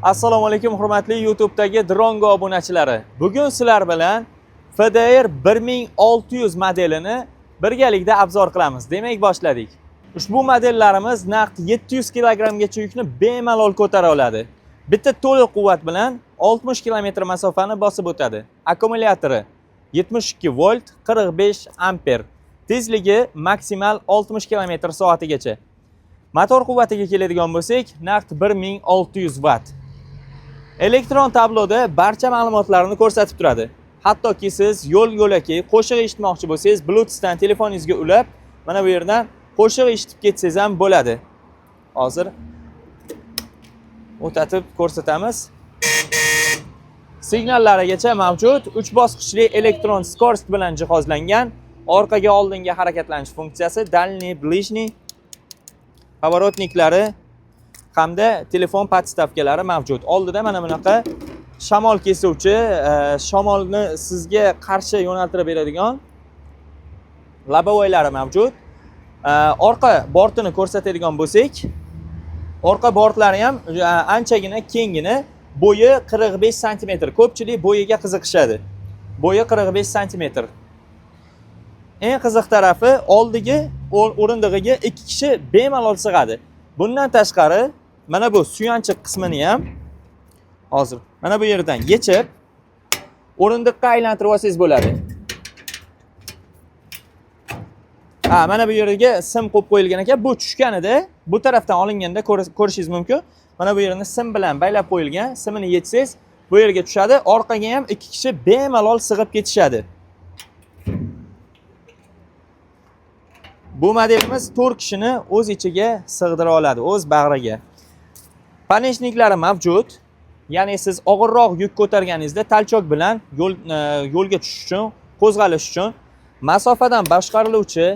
Assalomu alaykum hurmatli YouTube'dagi Drongo obunachilari. Bugun sizlar bilan FDR 1600 modelini birgalikda obzor qilamiz. Demak, boshladik. Ushbu modellarimiz naqd 700 kggacha yukni bemalol ko'tara oladi. Bitta to'liq quvvat bilan 60 km masofani bosib o'tadi. Akkumulyatori 72 volt, 45 amper. Tezligi maksimal 60 km/soatgacha. Motor quvvatiga keladigan bo'lsak, naqd 1600 watt. Elektron tabloda barcha ma'lumotlarni ko'rsatib turadi. Hattoki siz yo'l-yo'lakay qo'shiq eshitmoqchi bo'lsangiz, Bluetoothdan telefoningizga ulab, mana bu yerdan qo'shiq eshitib ketsangiz ham bo'ladi. Hozir o'tatib ko'rsatamiz. Signallarigacha mavjud, 3 bosqichli elektron skorost bilan jihozlangan, orqaga oldinga harakatlanish funksiyasi, dalniy, blижний, pavorotniklari hamda telefon podstavkalari mavjud. Oldida mana bunaqa shamol kesuvchi, shamolni sizga qarshi yo'naltirib beradigan labovoylari mavjud. Orqa bortini ko'rsatadigan bo'lsak, orqa bortlari ham anchagina kengina, bo'yi 45 sm. Ko'pchilik bo'yiga qiziqishadi. Bo'yi 45 sm. Eng qiziq tarafi, oldigi o'rindig'iga 2 kishi bemalol sig'adi. Bundan tashqari, mana bu suyanchiq qismini ham hozir mana bu yerdan yechib o'rindiqqa aylantirib olsangiz bo'ladi. Mana bu yerga sim qo'yib qo'yilgan ekan. Bu tushganida bu tarafdan olinganda ko'rishingiz mumkin. Mana bu yerini sim bilan baylab qo'yilgan. Simini yechsangiz bu yerga tushadi. Orqaga ham 2 kishi bemalol sig'ib ketishadi. Bu modelimiz 4 kishini o'z ichiga sig'dira oladi, o'z bag'riga. Paneshniklari mavjud. Ya'ni siz og'irroq yuk ko'targaningizda talchok bilan yo'lga tushish uchun, qo'zg'alish uchun masofadan boshqariluvchi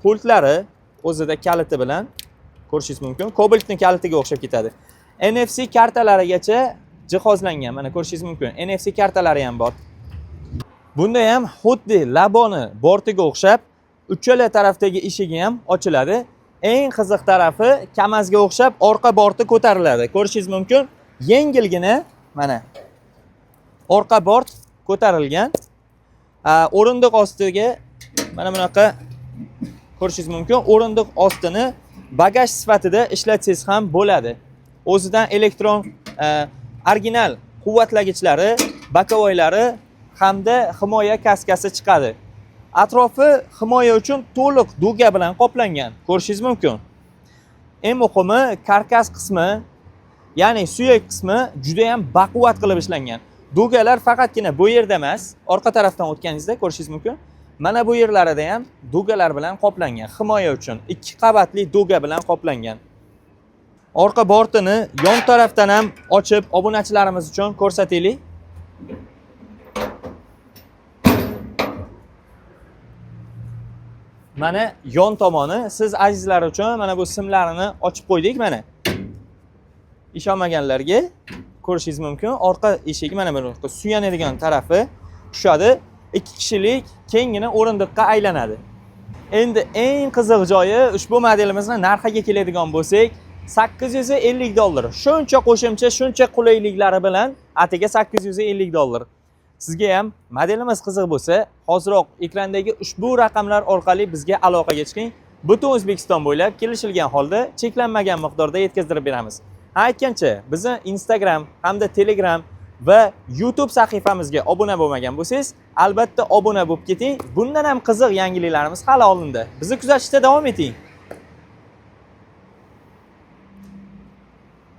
pultlari o'zida kaliti bilan ko'rishingiz mumkin. Cobaltning kalitiga o'xshab ketadi. NFC kartalarigacha jihozlangan. Mana ko'rishingiz mumkin. NFC kartalari ham bor. Bunda ham xuddi laboni bortiga o'xshab uchala tarafdagi eshigi ham ochiladi. Eng qiziq tarafi, kamazga o'xshab orqa borti ko'tariladi. Ko'rishingiz mumkin. Yengilgina mana orqa bort ko'tarilgan. O'rindiq ostiga mana bunaqa ko'rishingiz mumkin. O'rindiq ostini bagaj sifatida ishlatsangiz ham bo'ladi. O'zidan elektron original quvvatlagichlari, bokovoylari hamda himoya kaskasi chiqadi. Atrofi himoya uchun to'liq duga bilan qoplangan. Ko'rishingiz mumkin. Eng muhimi, karkas qismi, ya'ni suyak qismi juda ham baquvvat qilib ishlangan. Dugalar faqatgina bu yerda emas, orqa tarafdan o'tganingizda ko'rishingiz mumkin. Mana bu yerlarida ham dugalar bilan qoplangan. Himoya uchun 2 qavatli duga bilan qoplangan. Orqa bortini yon tarafdan ham ochib, obunachilarimiz uchun ko'rsataylik. Mana yon tomoni siz azizlar uchun mana bu simlarini ochib qo'ydik mana. Ishonmaganlarga ko'rishingiz mumkin. Orqa eshigi mana bu suyanadigan tarafi tushadi. 2 kishilik kenggina o'rindiqqa aylanadi. Endi eng qiziq joyi, ushbu modelimizni narxiga keladigan bo'lsak, $850. Shuncha qo'shimcha, shuncha qulayliklari bilan atiga $850. Sizga ham modelimiz qiziq bo'lsa, hoziroq ekrandagi ushbu raqamlar orqali bizga aloqaga chiqing. Butun O'zbekiston bo'ylab kelishilgan holda cheklanmagan miqdorda yetkazib beramiz. Aytgancha, bizni Instagram hamda Telegram va YouTube sahifamizga obuna bo'lmagan bo'lsangiz, albatta obuna bo'lib keting. Bundan ham qiziq yangiliklarimiz hali oldinda. Bizni kuzatishda davom eting.